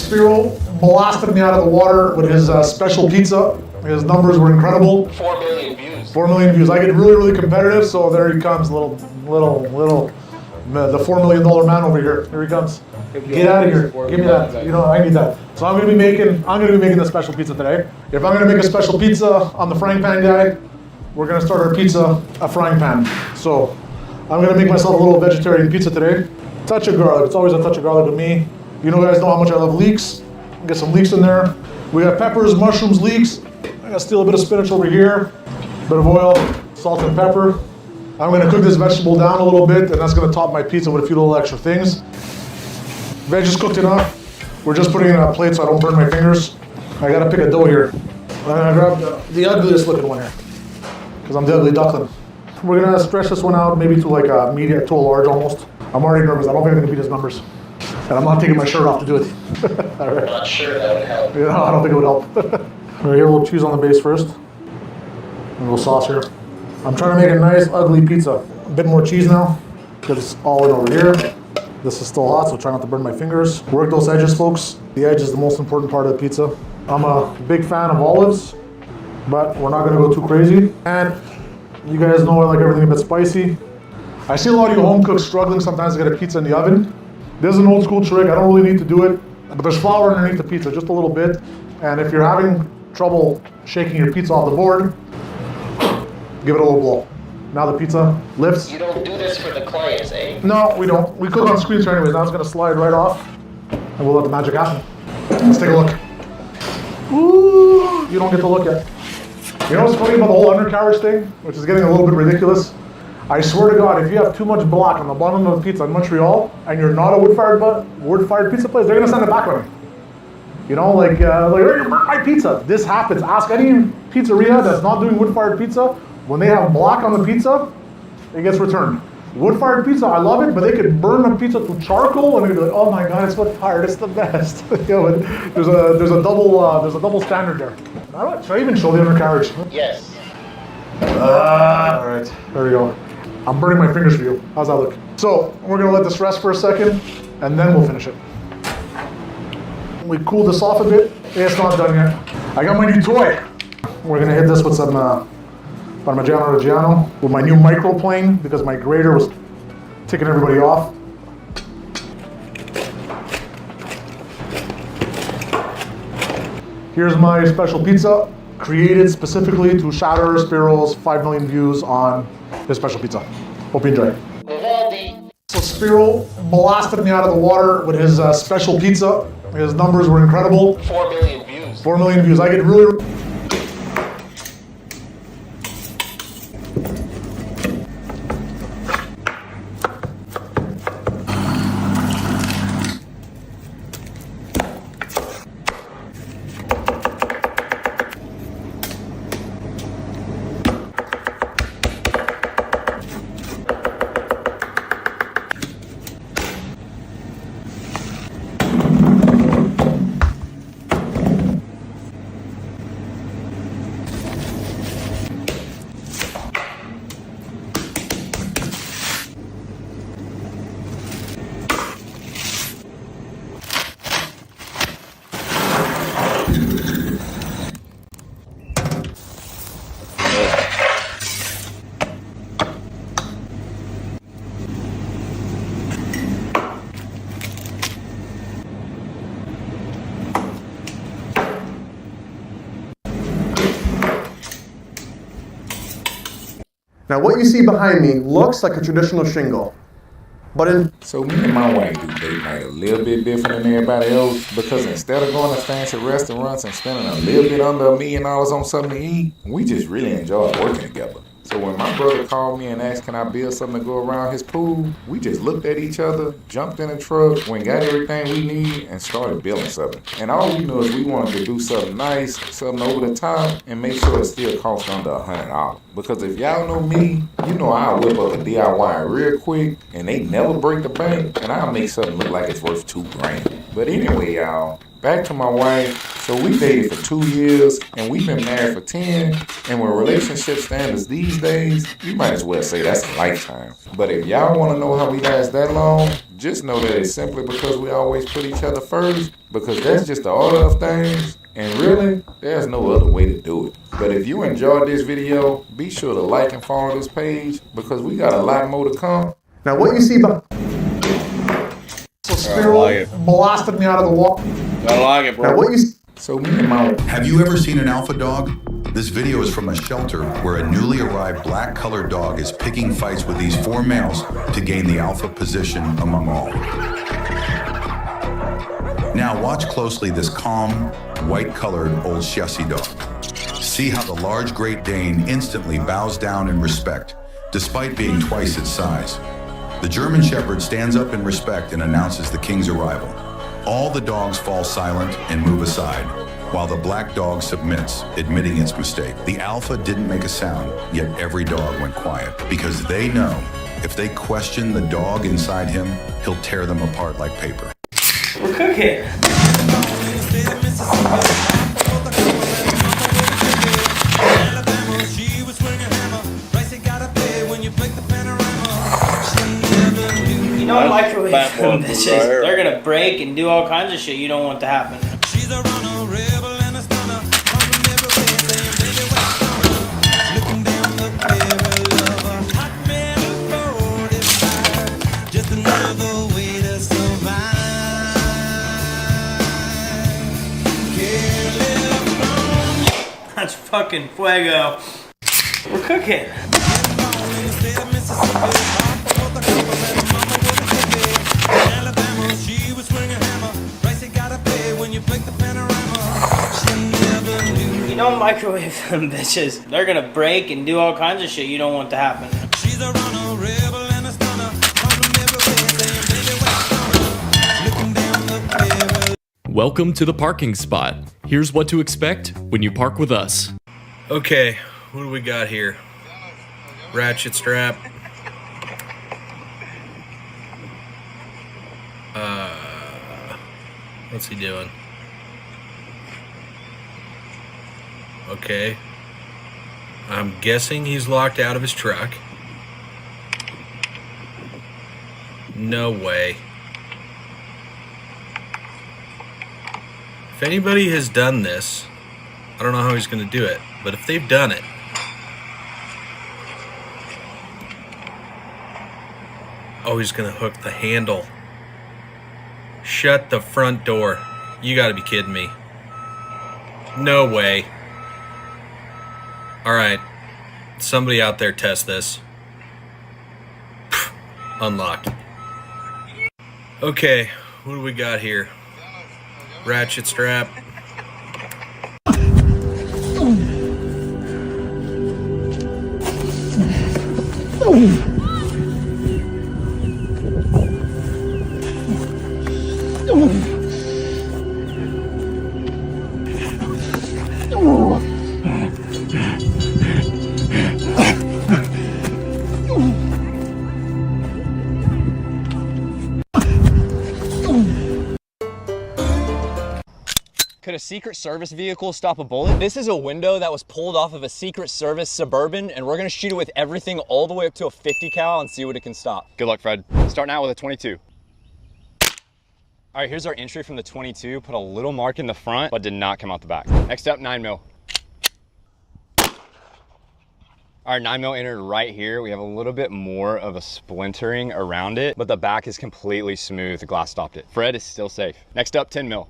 Spiro blasted me out of the water with his special pizza. His numbers were incredible. 4 million views. 4 million views. I get really, really competitive, so there he comes, the $4 million man over here. Here he comes. Get out of here. Give me that. You know, I need that. So I'm gonna be making the special pizza today. If I'm gonna make a special pizza, I'm the frying pan guy. We're gonna start our pizza a frying pan. So I'm gonna make myself a little vegetarian pizza today. Touch of garlic. It's always a touch of garlic with me. You guys know how much I love leeks. Get some leeks in there. We got peppers, mushrooms, leeks. I gotta steal a bit of spinach over here. Bit of oil, salt and pepper. I'm gonna cook this vegetable down a little bit, and that's gonna top my pizza with a few little extra things. Veg is cooked enough. We're just putting it on a plate so I don't burn my fingers. I gotta pick a dough here. I'm gonna grab the ugliest looking one here, because I'm the ugly duckling. We're gonna stretch this one out maybe to like a medium to a large almost. I'm already nervous. I don't think I'm gonna beat his numbers. And I'm not taking my shirt off to do it. All right. I'm not sure that would help. Yeah, I don't think it would help. Right here, a little cheese on the base first. A little sauce here. I'm trying to make a nice, ugly pizza. A bit more cheese now, because it's all in over here. This is still hot, so try not to burn my fingers. Work those edges, folks. The edge is the most important part of the pizza. I'm a big fan of olives, but we're not gonna go too crazy. And you guys know I like everything a bit spicy. I see a lot of you home cooks struggling sometimes to get a pizza in the oven. This is an old school trick. I don't really need to do it, but there's flour underneath the pizza, just a little bit. And if you're having trouble shaking your pizza off the board, give it a little blow. Now the pizza lifts. You don't do this for the clients, eh? No, we don't. We cook on screens anyways. Now it's gonna slide right off, and we'll let the magic happen. Let's take a look. Ooh, you don't get to look yet. You know what's funny about the whole undercarriage thing, which is getting a little bit ridiculous? I swear to God, if you have too much black on the bottom of the pizza in Montreal, and you're not a wood-fired pizza place, they're gonna send it back on me. You know, like oh, you burnt my pizza. This happens. Ask any pizzeria that's not doing wood-fired pizza. When they have black on the pizza, it gets returned. Wood-fired pizza, I love it, but they could burn the pizza to charcoal, and they'd be like, "Oh my God, it's wood-fired. It's the best." You know, there's a double standard there. Should I even show the undercarriage? Yes. All right, there we go. I'm burning my fingers for you. How's that look? So we're gonna let this rest for a second, and then we'll finish it. We cooled this off a bit. It's not done yet. I got my new toy. We're gonna hit this with some Parmigiano Reggiano with my new microplane because my grater was ticking everybody off. Here's my special pizza, created specifically to shatter Spiro's 5 million views on his special pizza. Hope you enjoy. So Spiro blasted me out of the water with his special pizza. His numbers were incredible. 4 million views. 4 million views. I get really... Now what you see behind me looks like a traditional shingle, but in... So me and my wife do date night a little bit different than everybody else because instead of going to fancy restaurants and spending a little bit under $1 million on something to eat, we just really enjoy working together. So when my brother called me and asked can I build something to go around his pool, we just looked at each other, jumped in the truck, went got everything we need, and started building something. And all we knew is we wanted to do something nice, something over the top, and make sure it still cost under $100. Because if y'all know me, you know I'll whip up a DIY real quick, and they never break the bank, and I'll make something look like it's worth $2 grand. But anyway, y'all, back to my wife. So we dated for 2 years and we've been married for 10. And with relationship standards these days, you might as well say that's a lifetime. But if y'all want to know how we last that long, just know that it's simply because we always put each other first, because that's just the order of things. And really, there's no other way to do it. But if you enjoyed this video, be sure to like and follow this page because we got a lot more to come. Now what you see behind So Spiral blasted me out of the wall. I like it, bro. now what you So me and my Have you ever seen an alpha dog? This video is from a shelter where a newly arrived black colored dog is picking fights with these 4 males to gain the alpha position among all. Now watch closely this calm, white-colored old Chassis dog. See how the large Great Dane instantly bows down in respect, despite being twice its size. The German Shepherd stands up in respect and announces the king's arrival. All the dogs fall silent and move aside, while the black dog submits, admitting its mistake. The alpha didn't make a sound, yet every dog went quiet, because they know if they question the dog inside him, he'll tear them apart like paper. We're cooking. You know, microwave them bitches. They're gonna break and do all kinds of shit you don't want to happen. She's a runner, rebel, and a stunner. Humping every way, saying, baby, what's summer? Looking down the barrel of a hot metal 45. Just another way to survive. That's fucking fuego. We're cooking. You don't microwave them bitches. They're gonna break and do all kinds of shit you don't want to happen. She's a runner, rebel, and a stunner. Humping every way, saying, baby, what's summer? Looking down the barrel. Welcome to the parking spot. Here's what to expect when you park with us. Okay, what do we got here? Ratchet strap. What's he doing? Okay. I'm guessing he's locked out of his truck. No way. If anybody has done this, I don't know how he's going to do it, but if they've done it, oh, he's going to hook the handle. Shut the front door. You got to be kidding me. No way. All right. Somebody out there test this. Unlocked. Okay, what do we got here? Ratchet strap. Could a Secret Service vehicle stop a bullet? This is a window that was pulled off of a Secret Service Suburban, and we're gonna shoot it with everything all the way up to a 50 cal and see what it can stop. Good luck, Fred. Starting out with a 22. All right, here's our entry from the 22. Put a little mark in the front, but did not come out the back. Next up, 9mm. Our 9mm entered right here. We have a little bit more of a splintering around it, but the back is completely smooth. The glass stopped it. Fred is still safe. Next up, 10mm.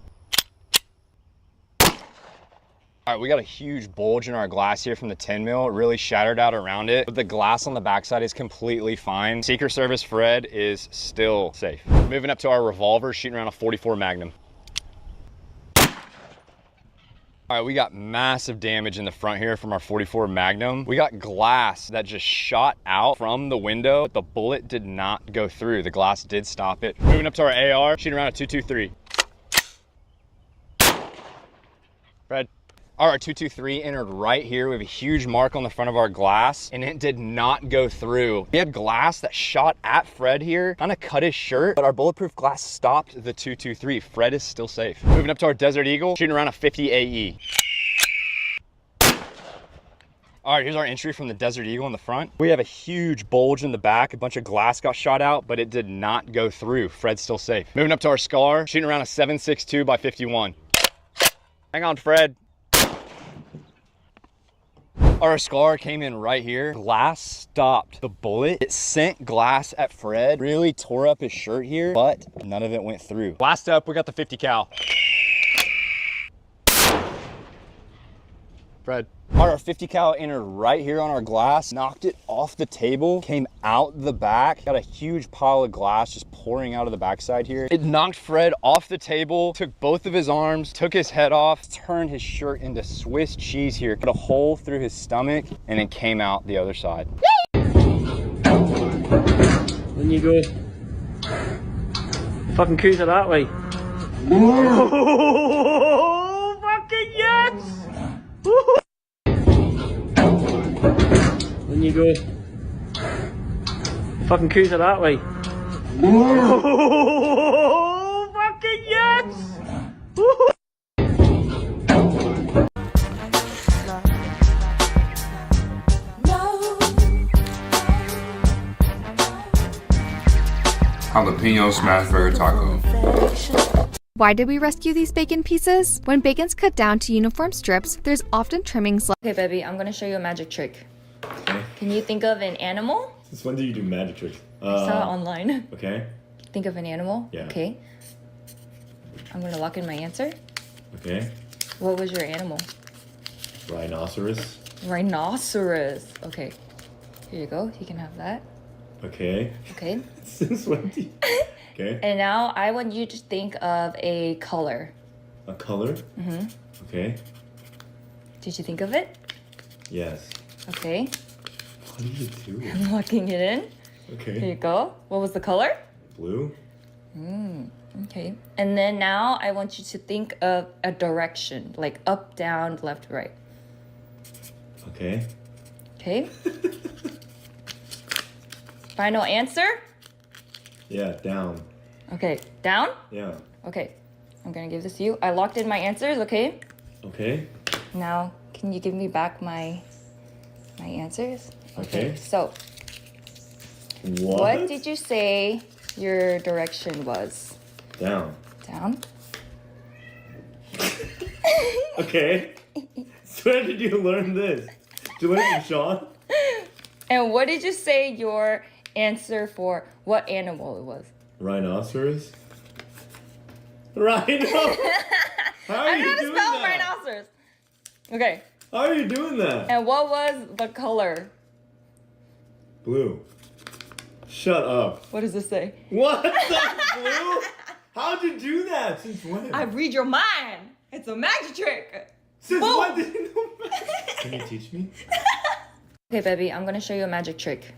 All right, we got a huge bulge in our glass here from the 10mm. It really shattered out around it, but the glass on the backside is completely fine. Secret Service Fred is still safe. Moving up to our revolver, shooting around a 44 Magnum. All right, we got massive damage in the front here from our 44 Magnum. We got glass that just shot out from the window, but the bullet did not go through. The glass did stop it. Moving up to our AR, shooting around a 223. Fred. Our 223 entered right here. We have a huge mark on the front of our glass, and it did not go through. We had glass that shot at Fred here, kind of cut his shirt, but our bulletproof glass stopped the 223. Fred is still safe. Moving up to our Desert Eagle, shooting around a 50 AE. All right, here's our entry from the Desert Eagle in the front. We have a huge bulge in the back. A bunch of glass got shot out, but it did not go through. Fred's still safe. Moving up to our Scar, shooting around a 7.62 by 51. Hang on, Fred. Our Scar came in right here. Glass stopped the bullet. It sent glass at Fred, really tore up his shirt here, but none of it went through. Last up, we got the 50 cal. Fred. Our 50 cal entered right here on our glass, knocked it off the table, came out the back, got a huge pile of glass just pouring out of the backside here. It knocked Fred off the table, took both of his arms, took his head off, turned his shirt into Swiss cheese here, cut a hole through his stomach, and it came out the other side. When you go fucking cruiser that way. Oh, fucking yes! When you go fucking cruiser that way. Oh, fucking yes! Jalapeno smash burger taco. Why did we rescue these bacon pieces? When bacon's cut down to uniform strips, there's often trimmings left. Okay, baby, I'm gonna show you a magic trick. Okay. Can you think of an animal? Since when do you do magic tricks? I saw it online. Okay. Think of an animal? Yeah. Okay. I'm gonna lock in my answer. Okay. What was your animal? Rhinoceros. Rhinoceros. Okay. Here you go. You can have that. Okay. Okay. Since when do you... Okay. And now I want you to think of a color. A color? Mm-hmm. Okay. Did you think of it? Yes. Okay. What are you doing? I'm locking it in. Okay. Here you go. What was the color? Blue. Okay. And then now I want you to think of a direction, like up, down, left, right. Okay. Okay. Final answer? Yeah, down. Okay, down? Yeah. Okay, I'm gonna give this to you. I locked in my answers, okay? Okay. Now, can you give me back my answers? Okay. So, what did you say your direction was? Down. Down? Okay. So where did you learn this? Did you learn it from Sean? And what did you say your answer for what animal it was? Rhinoceros? Rhino? How are you doing that? Rhinoceros. Okay. How are you doing that? And what was the color? Blue. Shut up. What does this say? What? That's blue? How'd you do that? Since when? I read your mind. It's a magic trick. Since Boom. when did you know magic? Can you teach me? Okay, baby, I'm gonna show you a magic trick.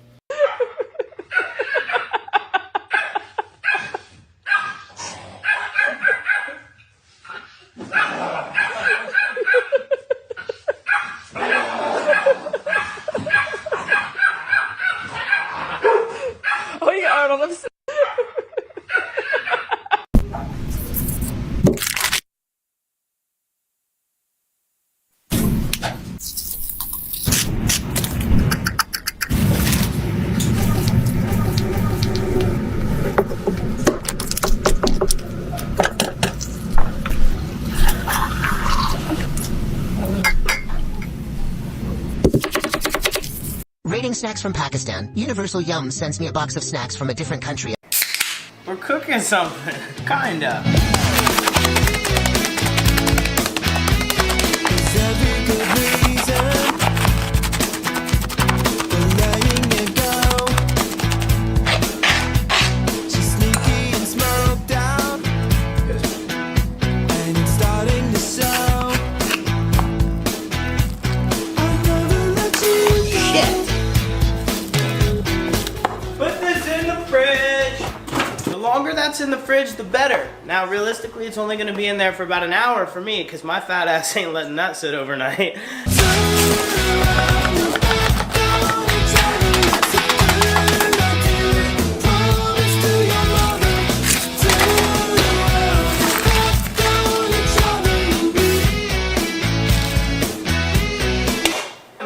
Oh, you got Arnold. Raiding snacks from Pakistan. Universal Yum sends me a box of snacks from a different country. We're cooking something, kinda. it's in the fridge, the better. Now, realistically, it's only gonna be in there for about an hour for me, because my fat ass ain't letting that sit overnight.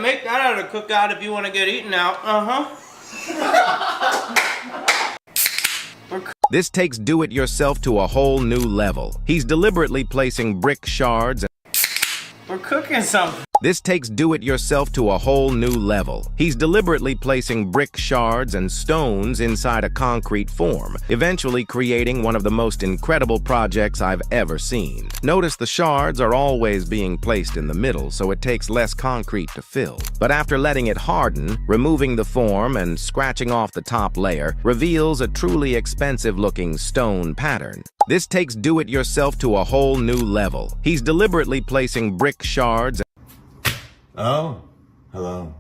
Make that out of cookout if you want to get eaten out. This takes do-it-yourself to a whole new level. He's deliberately placing brick shards. We're cooking something. This takes do-it-yourself to a whole new level. He's deliberately placing brick shards and stones inside a concrete form, eventually creating one of the most incredible projects I've ever seen. Notice the shards are always being placed in the middle, so it takes less concrete to fill. But after letting it harden, removing the form and scratching off the top layer reveals a truly expensive-looking stone pattern. This takes do-it-yourself to a whole new level. He's deliberately placing brick shards. Oh, hello.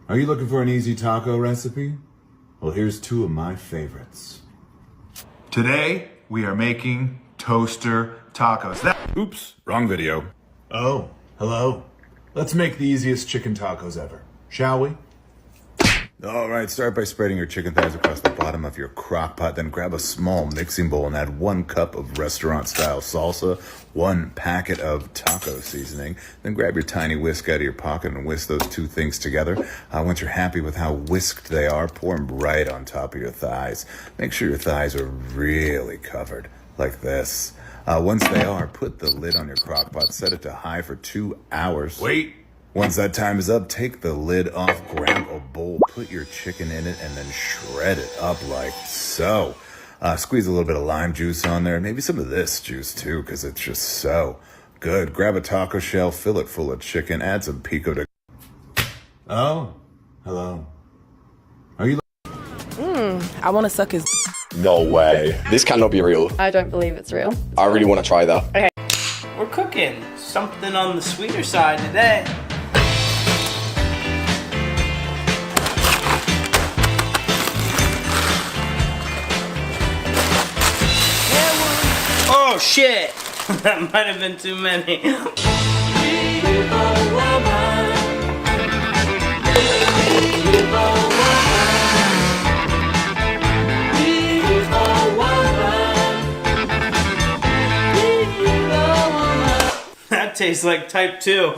Are you looking for an easy taco recipe? Well, here's two of my favorites. Today, we are making toaster tacos. Oops, wrong video. Oh, hello. Let's make the easiest chicken tacos ever, shall we? All right, start by spreading your chicken thighs across the bottom of your crock pot, then grab a small mixing bowl and add 1 cup of restaurant-style salsa, 1 packet of taco seasoning, then grab your tiny whisk out of your pocket and whisk those 2 things together. Once you're happy with how whisked they are, pour them right on top of your thighs. Make sure your thighs are really covered, like this. Once they are, put the lid on your crock pot, set it to high for 2 hours. Wait! Once that time is up, take the lid off, grab a bowl, put your chicken in it, and then shred it up like so. Squeeze a little bit of lime juice on there, maybe some of this juice too, because it's just so good. Grab a taco shell, fill it full of chicken, add some pico de... Oh, hello. Are you... I want to suck his... No way. This cannot be real. I don't believe it's real. I really want to try that. Okay. We're cooking something on the sweeter side today. Oh shit! That might have been too many. That tastes like type 2.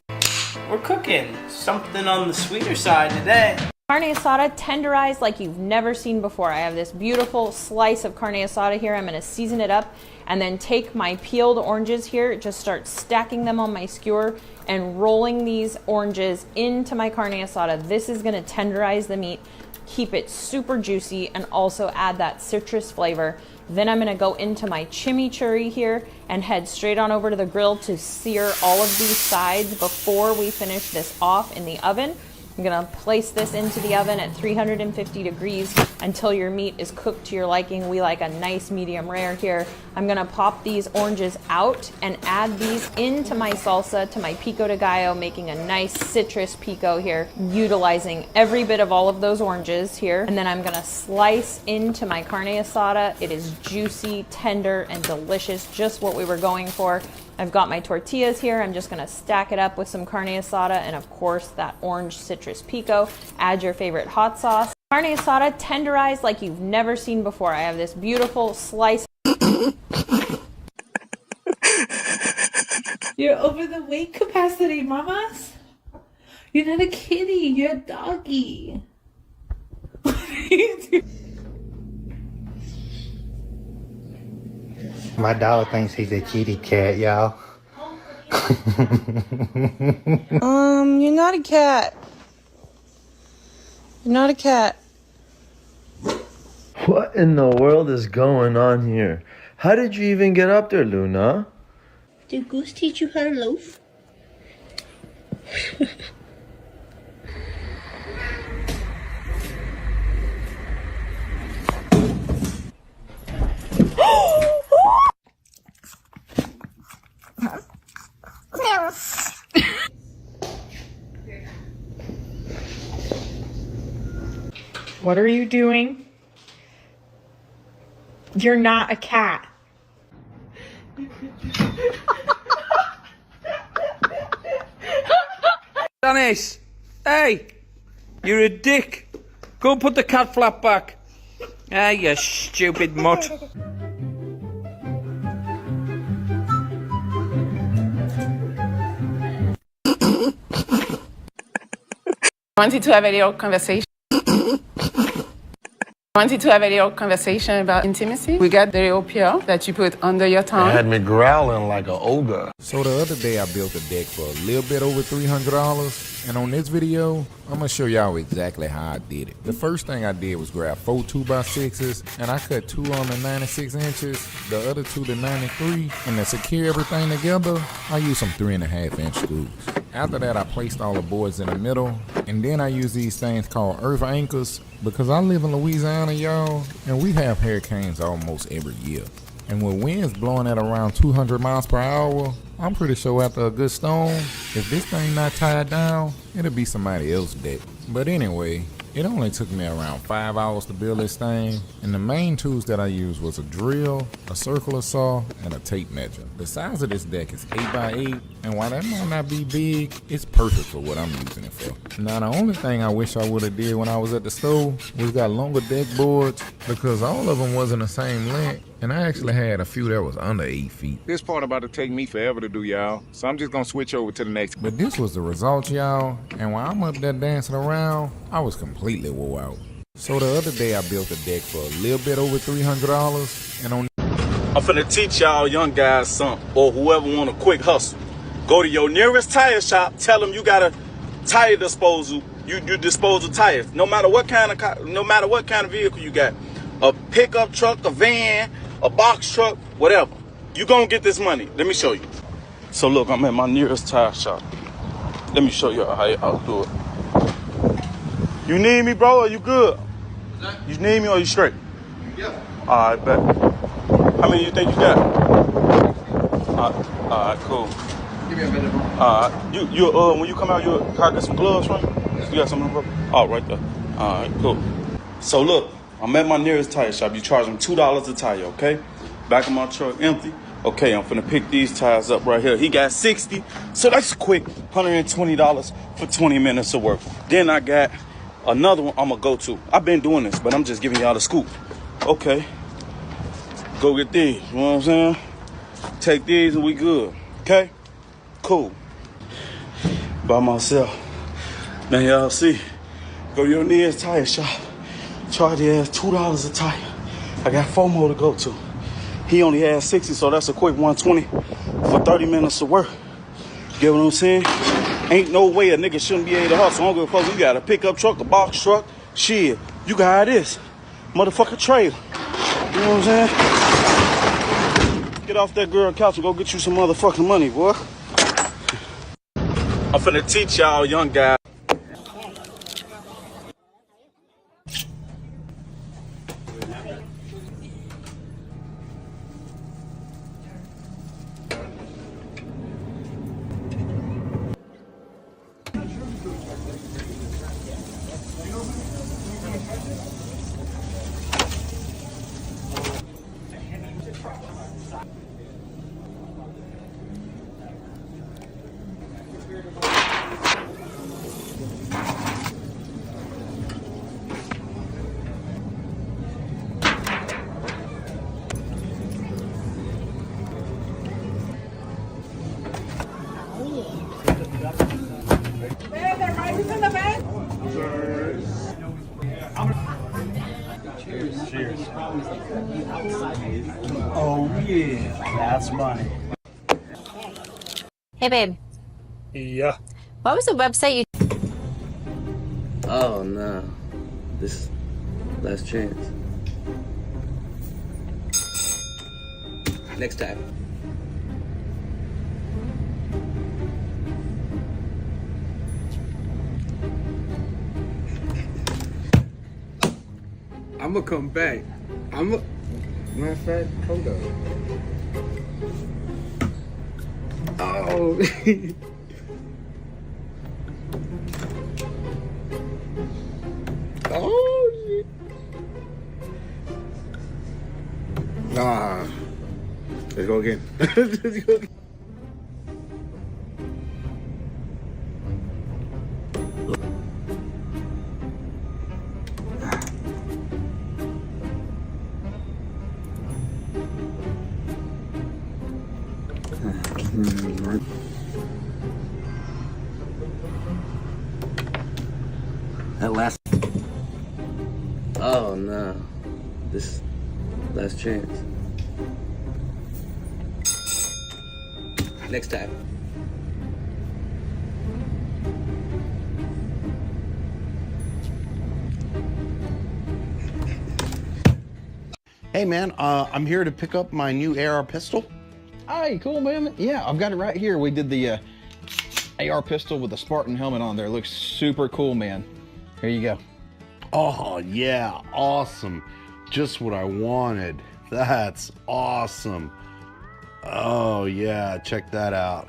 We're cooking something on the sweeter side today. Carne asada tenderized like you've never seen before. I have this beautiful slice of carne asada here. I'm going to season it up and then take my peeled oranges here, just start stacking them on my skewer and rolling these oranges into my carne asada. This is going to tenderize the meat, keep it super juicy, and also add that citrus flavor. Then I'm going to go into my chimichurri here and head straight on over to the grill to sear all of these sides before we finish this off in the oven. I'm gonna place this into the oven at 350 degrees until your meat is cooked to your liking. We like a nice medium rare here. I'm gonna pop these oranges out and add these into my salsa, to my pico de gallo, making a nice citrus pico here, utilizing every bit of all of those oranges here. And then I'm gonna slice into my carne asada. It is juicy, tender, and delicious, just what we were going for. I've got my tortillas here. I'm just gonna stack it up with some carne asada and of course that orange citrus pico. Add your favorite hot sauce. Carne asada tenderized like you've never seen before. I have this beautiful slice. You're over the weight capacity, mamas. You're not a kitty, you're a doggy. What are you doing? My dog thinks he's a kitty cat, y'all. You're not a cat. You're not a cat. What in the world is going on here? How did you even get up there, Luna? Did Goose teach you how to loaf? What are you doing? You're not a cat. Dennis, hey, you're a dick. Go and put the cat flap back. Ah, you stupid mutt. Wanted to have a little conversation. Wanted to have a little conversation about intimacy. We got the little pill that you put under your tongue. It had me growling like an ogre. So the other day I built a deck for a little bit over $300, and on this video, I'm gonna show y'all exactly how I did it. The first thing I did was grab 4 2x6s, and I cut 2 on the 96 inches, the other 2 to 93, and to secure everything together, I used some 3.5-inch screws. After that, I placed all the boards in the middle, and then I use these things called earth anchors, because I live in Louisiana, y'all, and we have hurricanes almost every year. And with winds blowing at around 200 miles per hour, I'm pretty sure after a good storm, if this thing not tied down, it'll be somebody else's deck. But anyway, it only took me around 5 hours to build this thing, and the main tools that I used was a drill, a circular saw, and a tape measure. The size of this deck is 8x8, and while that might not be big, it's perfect for what I'm using it for. Now the only thing I wish I would have did when I was at the store was got longer deck boards, because all of them wasn't the same length, and I actually had a few that was under 8 feet. This part about to take me forever to do, y'all, so I'm just gonna switch over to the next. But this was the result, y'all, and while I'm up there dancing around, I was completely wore out. So the other day I built a deck for a little bit over $300, and on I'm finna teach y'all young guys something, or whoever want a quick hustle. Go to your nearest tire shop, tell them you got a tire disposal. You dispose of tires, no matter what kind of vehicle you got. A pickup truck, a van, a box truck, whatever. You gonna get this money. Let me show you. So look, I'm at my nearest tire shop. Let me show you how I'll do it. You need me, bro, or you good? You need me or you straight? Yeah. All right, bet. How many you think you got? All right, cool. Give me a minute, bro. All right. You when you come out, can I get some gloves from you? You got some, bro? Oh, right there. All right, cool. So look, I'm at my nearest tire shop. You charge them $2 a tire, okay? Back of my truck empty. Okay, I'm finna pick these tires up right here. He got 60, so that's quick. $120 for 20 minutes of work. Then I got another one I'm gonna go to. I've been doing this, but I'm just giving y'all the scoop. Okay, go get these, you know what I'm saying? Take these and we good, okay? Cool. By myself. Now y'all see, go to your nearest tire shop. Charge your ass $2 a tire. I got 4 more to go to. He only has 60, so that's a quick 120 for 30 minutes of work. Get what I'm saying? Ain't no way a nigga shouldn't be able to hustle. I don't give a fuck. You got a pickup truck, a box truck, shit. You got this motherfucker trailer. You know what I'm saying? Get off that girl couch and go get you some motherfucking money, boy. I'm finna teach y'all young guys. Cheers. Oh yeah, that's money. Hey babe, Yeah. what was the website you... Oh no, this last chance. Next time. I'm gonna come back. Matter of fact, hold on. Oh. Oh shit. Go again. That last. Oh no. This last chance. Next time. Hey man, I'm here to pick up my new AR pistol. Hey, cool man. Yeah, I've got it right here. We did the AR pistol with the Spartan helmet on there. It looks super cool, man. Here you go. Oh yeah, awesome. Just what I wanted. That's awesome. Oh yeah, check that out.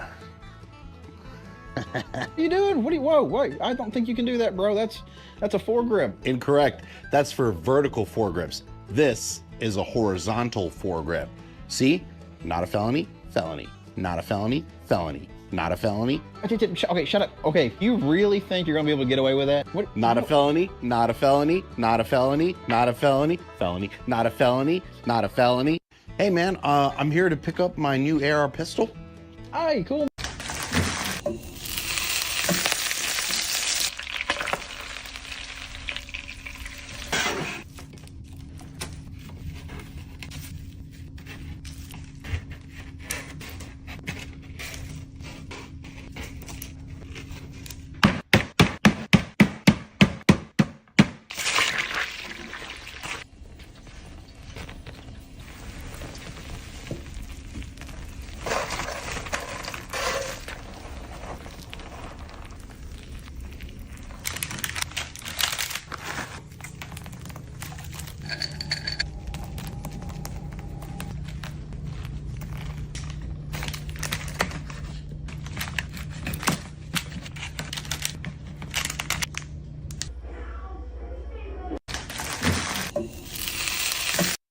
What you doing? What are you, whoa, wait, I don't think you can do that, bro. That's a foregrip. Incorrect. That's for vertical foregrips. This is a horizontal foregrip. See? Not a felony, felony. Not a felony, felony. Not a felony. Okay, shut up. Okay, you really think you're gonna be able to get away with that? What? Not a felony, not a felony, not a felony, not a felony, felony, not a felony, not a felony. Hey man, I'm here to pick up my new AR pistol. Hey, cool.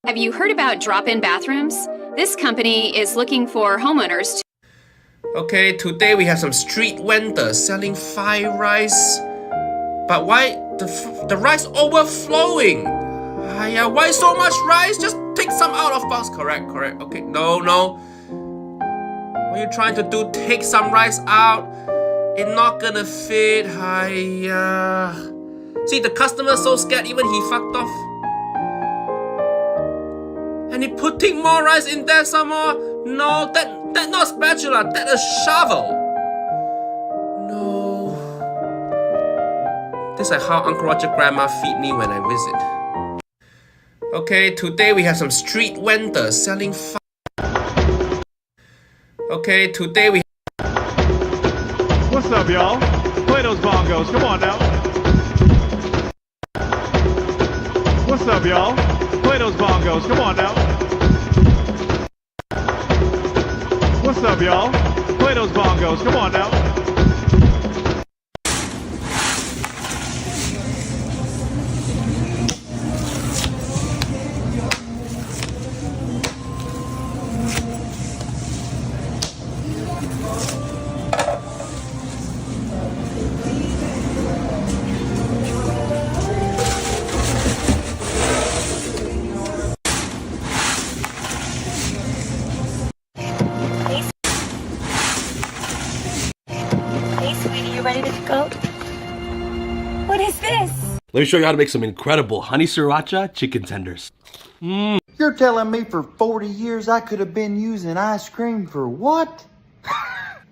Have you heard about drop-in bathrooms? This company is looking for homeowners to... Okay, today we have some street vendors selling fried rice. But why the rice overflowing? Why so much rice? Just take some out of box. Correct. Okay, no. What are you trying to do? Take some rice out. It's not gonna fit. See, the customer's so scared, even he fucked off. And he putting more rice in there some more? No, that not spatula, that a shovel. No. This is how Uncle Roger grandma feed me when I visit. Okay, today we have some street vendors selling Okay, today we What's up, y'all? Play those bongos, come on now. What's up, y'all? Play those bongos, come on now. What's up, y'all? Play those bongos, come on now. Ready to go? What is this? Let me show you how to make some incredible honey sriracha chicken tenders. You're telling me for 40 years I could have been using ice cream for what?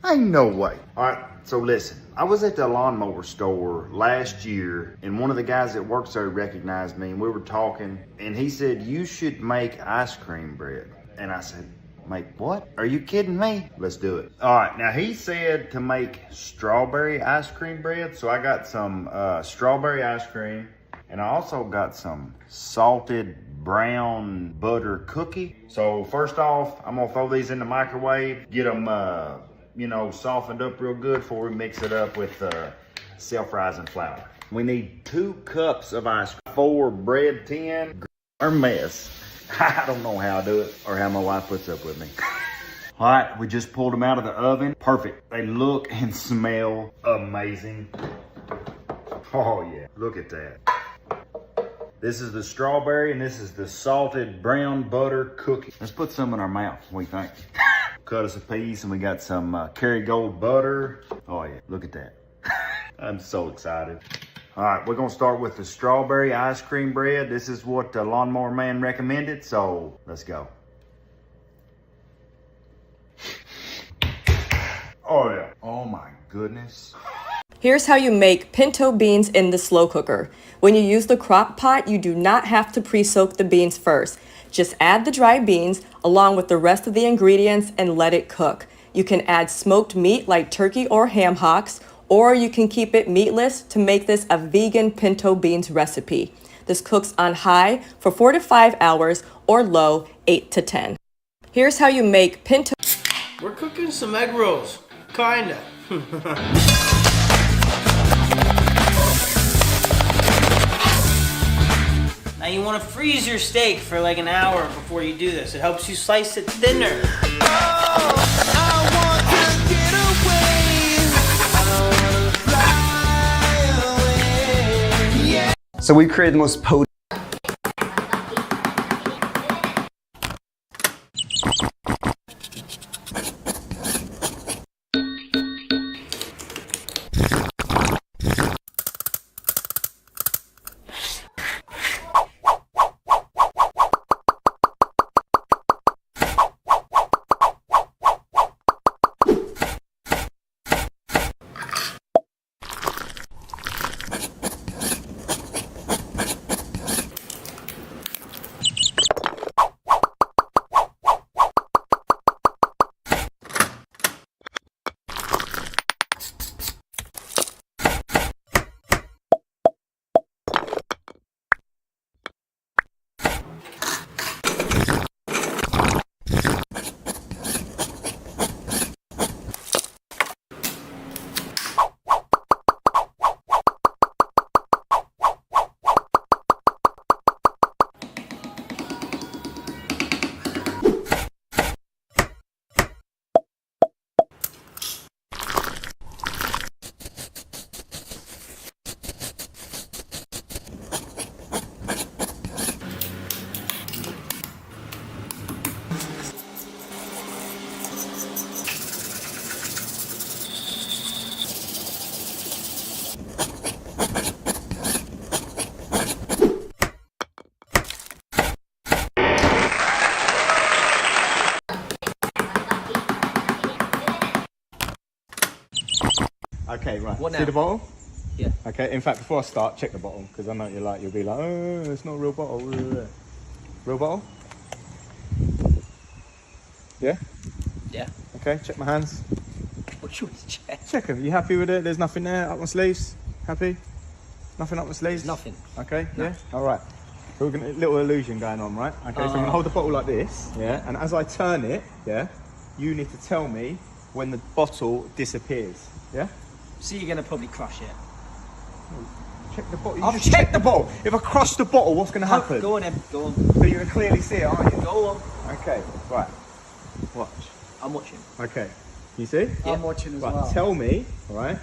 Ain't no way. All right, so listen. I was at the lawnmower store last year, and one of the guys that works there recognized me, and we were talking, and he said, you should make ice cream bread. And I said, make what? Are you kidding me? Let's do it. All right, now he said to make strawberry ice cream bread. So I got some strawberry ice cream, and I also got some salted brown butter cookie. So first off, I'm gonna throw these in the microwave, get them, softened up real good before we mix it up with self-rising flour. We need 2 cups of ice cream, 4 bread tin, or mess. I don't know how I do it or how my wife puts up with me. All right, we just pulled them out of the oven. Perfect. They look and smell amazing. Oh yeah, look at that. This is the strawberry and this is the salted brown butter cookie. Let's put some in our mouth, what do you think? Cut us a piece and we got some Kerrygold butter. Oh yeah, look at that. I'm so excited. All right, we're gonna start with the strawberry ice cream bread. This is what the Lawnmower Man recommended, so let's go. Oh yeah, oh my goodness. Here's how you make pinto beans in the slow cooker. When you use the crock pot, you do not have to pre-soak the beans first. Just add the dry beans along with the rest of the ingredients and let it cook. You can add smoked meat like turkey or ham hocks, or you can keep it meatless to make this a vegan pinto beans recipe. This cooks on high for 4 to 5 hours or low 8 to 10. Here's how you make pinto. We're cooking some egg rolls, kinda. Now you want to freeze your steak for like an hour before you do this. It helps you slice it thinner. So we created the most potent. Okay, right. What See now? the bottle? Yeah. Okay, in fact, before I start, check the bottle, because I know you'll be like, oh, it's not a real bottle. Real bottle? Yeah? Yeah. Okay, check my hands. What you want to check? Check them. You happy with it? There's nothing there up my sleeves? Happy? Nothing up my sleeves? There's nothing. Okay, No. yeah? All right. So we're going to, little illusion going on, right? Okay, so I'm going to hold the bottle like this, yeah? And as I turn it, yeah, you need to tell me when the bottle disappears, yeah? So you're gonna probably crush it. Check the bottle. I've just check the bottle. If I crush the bottle, what's going to happen? Go on then, go on. So you can clearly see it, aren't you? Go on. Okay, right. Watch. I'm watching. Okay. You see? Yeah. I'm watching as right, well. Tell me, all right,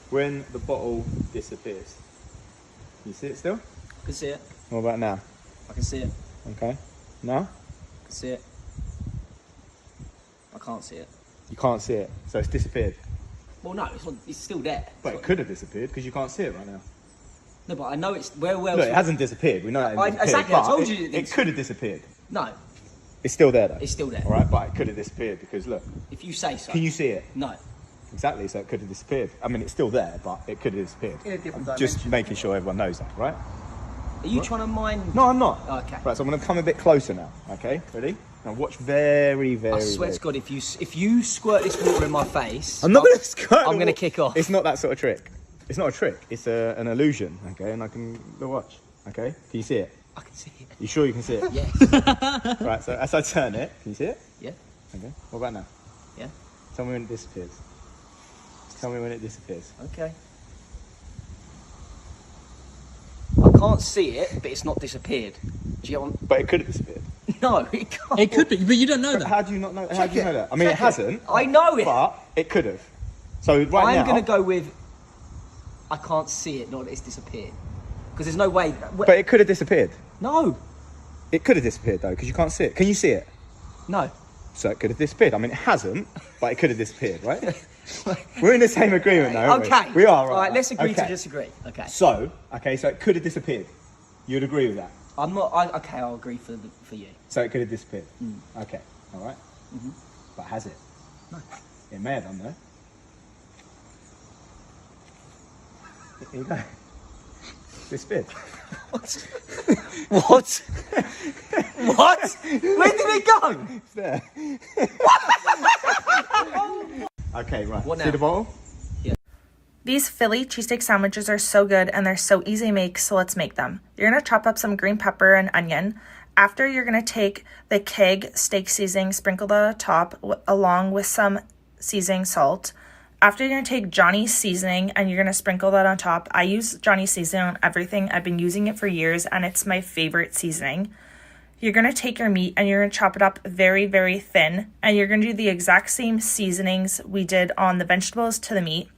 when the bottle disappears. You see it still? I can see it. What about now? I can see it. Okay. Now? I can see it. I can't see it. You can't see it, so it's disappeared. Well, no, it's still there. But it could have disappeared because you can't see it right now. No, but I know it's where else. Look, it hasn't disappeared. We know it hasn't disappeared. Exactly, I but told you it could have disappeared. No, It's still there though. it's still there. All right, but it could have disappeared because look. If you say so. Can you see it? No. Exactly, so it could have disappeared. I mean, it's still there, but it could have disappeared. In a different I'm just dimension. making sure everyone knows that, right? Are you trying to mind? No, I'm not. Okay. Right, so I'm going to come a bit closer now. Okay, ready? Now watch very, very. I swear very. to God, if you squirt this water in my face, I'm not going to skirt. I'm going to kick off. It's not that sort of trick. It's not a trick. It's an illusion. Okay, and I can look, watch. Okay, can you see it? I can see it. You sure you can see it? Yeah. Right. So as I turn it, can you see it? Yeah. Okay. What about now? Yeah. Tell me when it disappears. Tell me when it disappears. Okay. I can't see it, but it's not disappeared. Do you get what? But it could have disappeared. No, it can't. It could be, but you don't know that. How do you not know? How do you know that? I mean, it hasn't. I know it. But it could have. So right now, I'm going to go with. I can't see it. Not that it's disappeared. Because there's no way. But it could have disappeared. No. It could have disappeared though, because you can't see it. Can you see it? No. So it could have disappeared. I mean, it hasn't, but it could have disappeared, right? We're in the same agreement now, aren't Okay. we? We are, right? All right, let's agree to Okay. disagree. Okay. So it could have disappeared. You'd agree with that? I'm not. Okay, I'll agree for you. So it could have disappeared. Mm. Okay, all right. Mhm. But has it? No. It may have done though. Here you go. Disappeared. What? What? What? Where did it go? It's there. Okay, right. What See now? the bottle? These Philly cheesesteak sandwiches are so good and they're so easy to make, so let's make them. You're going to chop up some green pepper and onion. After, you're going to take the keg steak seasoning, sprinkle that on top along with some seasoning salt. After, you're going to take Johnny's seasoning and you're going to sprinkle that on top. I use Johnny's seasoning on everything. I've been using it for years and it's my favorite seasoning. You're going to take your meat and you're going to chop it up very, very thin. And you're going to do the exact same seasonings we did on the vegetables to the meat.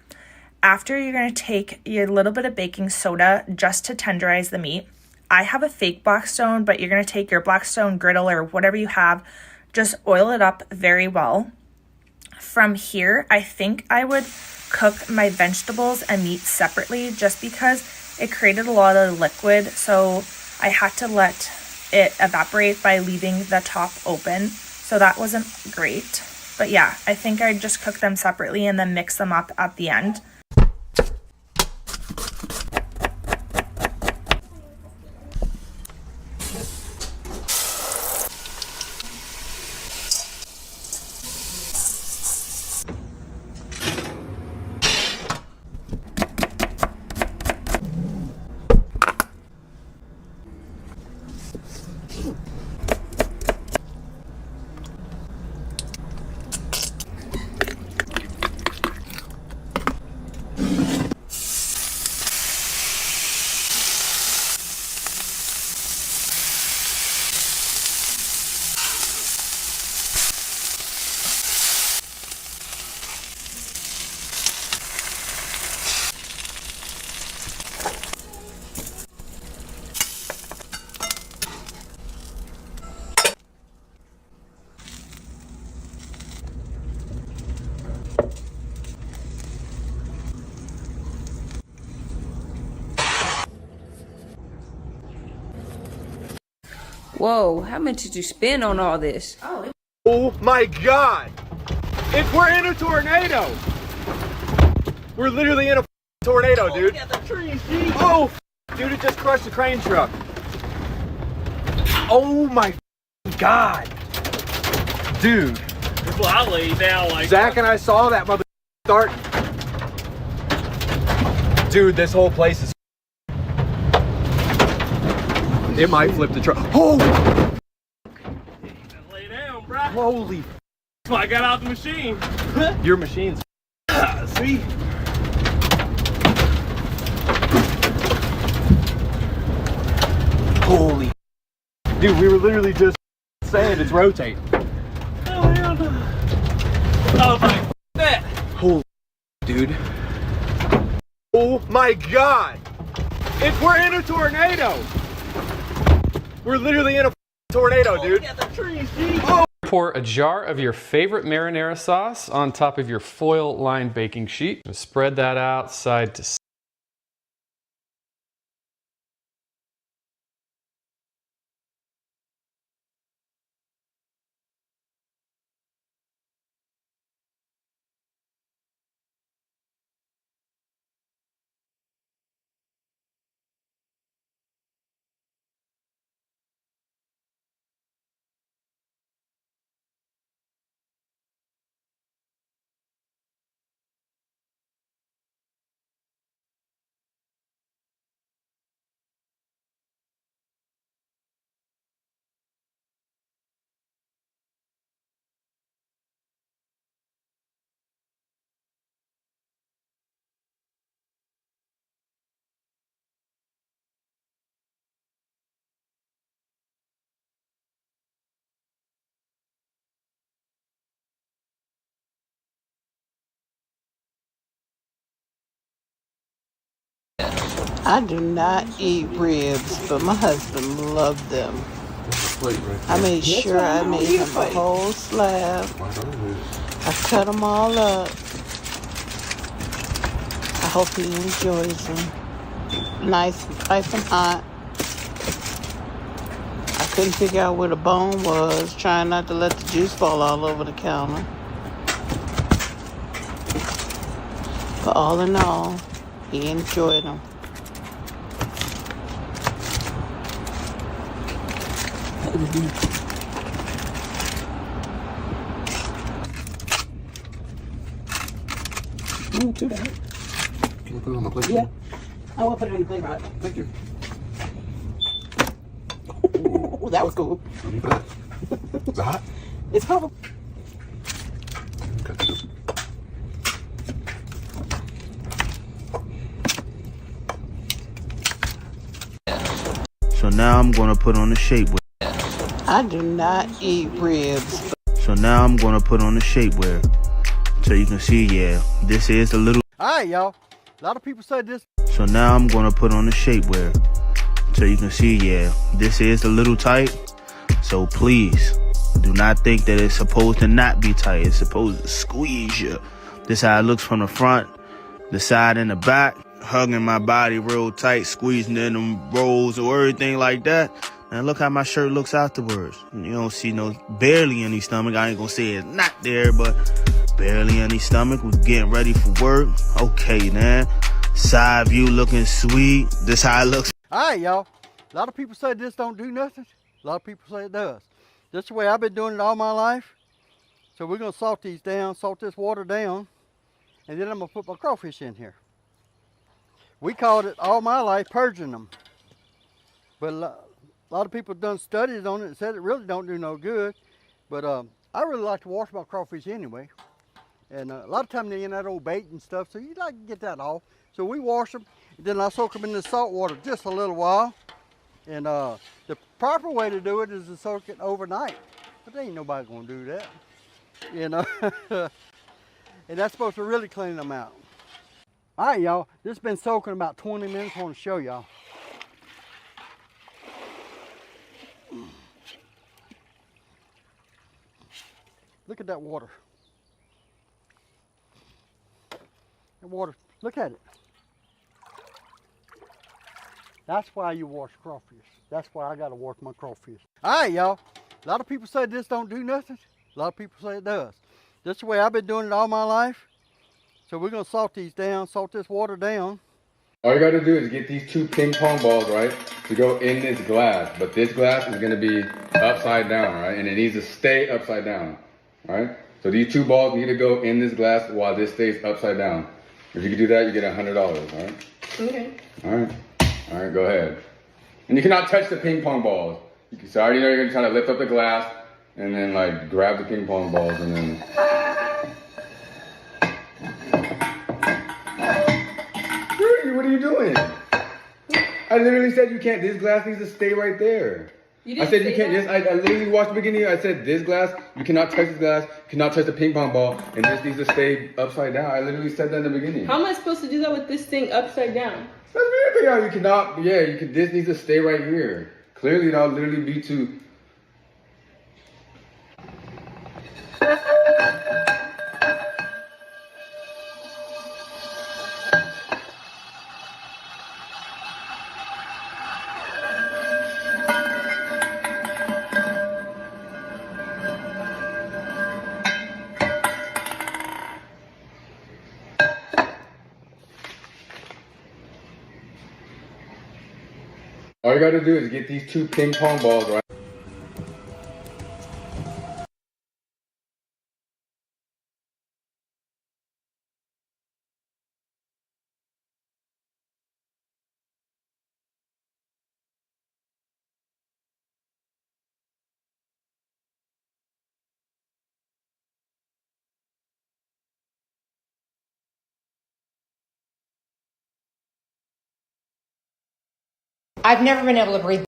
After, you're going to take your little bit of baking soda just to tenderize the meat. I have a fake Blackstone, but you're going to take your Blackstone griddle or whatever you have. Just oil it up very well. From here, I think I would cook my vegetables and meat separately just because it created a lot of liquid. So I had to let it evaporate by leaving the top open. So that wasn't great. But yeah, I think I'd just cook them separately and then mix them up at the end. Whoa, how much did you spend on all this? Oh my God! If we're in a tornado! We're literally in a tornado, dude. Look at the trees, G. Oh, dude, it just crushed the crane truck. Oh my God. Dude. Well, I lay down like Zach and I saw that mother start. Dude, this whole place is. It might flip the truck. Oh! lay down, bro. Holy. So I got out the machine. Your machine's. See? Holy. Dude, we were literally just saying it's rotating. Oh, hell no. I was like, that. Holy. Dude. Oh my God. If we're in a tornado. We're literally in a tornado, dude. Look at the trees, G. Oh. Pour a jar of your favorite marinara sauce on top of your foil-lined baking sheet. And spread that out side to side. I do not eat ribs, but my husband loved them. I made sure I made him a whole slab. I cut them all up. I hope he enjoys them. Nice and hot. I couldn't figure out where the bone was, trying not to let the juice fall all over the counter. But all in all, he enjoyed them. Ooh, too bad. Can you put it on the plate? Yeah. I will put it on the plate, right? Thank you. Ooh, that was cool. Is it hot? It's probably. Okay. So now I'm gonna put on the shapewear. I do not eat ribs. So now I'm gonna put on the shapewear. So you can see, yeah, this is the little. Alright, y'all. A lot of people say this. So now I'm gonna put on the shapewear. So you can see, yeah, this is a little tight. So please, do not think that it's supposed to not be tight. It's supposed to squeeze you. This how it looks from the front, the side, and the back. Hugging my body real tight, squeezing in them rolls or everything like that. And look how my shirt looks afterwards. You don't see barely any stomach. I ain't gonna say it's not there, but barely any stomach. We're getting ready for work. Okay, man. Side view looking sweet. This how it looks. Alright, y'all. A lot of people say this don't do nothing. A lot of people say it does. This is the way I've been doing it all my life. So we're gonna salt these down, salt this water down, and then I'm gonna put my crawfish in here. We called it all my life purging them. But a lot of people have done studies on it and said it really don't do no good. But I really like to wash my crawfish anyway. And a lot of times they're in that old bait and stuff, so you like to get that off. So we wash them, and then I soak them in the salt water just a little while. And the proper way to do it is to soak it overnight. But there ain't nobody gonna do that. You know? And that's supposed to really clean them out. All right, y'all, this has been soaking about 20 minutes. I want to show y'all. Look at that water. That water, look at it. That's why you wash crawfish. That's why I gotta wash my crawfish. All right, y'all. A lot of people say this don't do nothing. A lot of people say it does. This is the way I've been doing it all my life. So we're gonna salt these down, salt this water down. All you gotta do is get these two ping pong balls, right, to go in this glass. But this glass is gonna be upside down, right? And it needs to stay upside down, right? So these two balls need to go in this glass while this stays upside down. If you can do that, you get $100, all right? Okay. All right. All right, go ahead. And you cannot touch the ping pong balls. So I already know you're gonna try to lift up the glass and then like grab the ping pong balls and then. What are you doing? I literally said you can't. This glass needs to stay right there. I said you can't. Yes, I literally watched the beginning. I said this glass, you cannot touch this glass, you cannot touch the ping pong ball, and this needs to stay upside down. I literally said that in the beginning. How am I supposed to do that with this thing upside down? That's weird. You cannot. Yeah, you can. This needs to stay right here. Clearly, that'll literally be too. All you gotta do is get these two ping pong balls, right? I've never been able to breathe.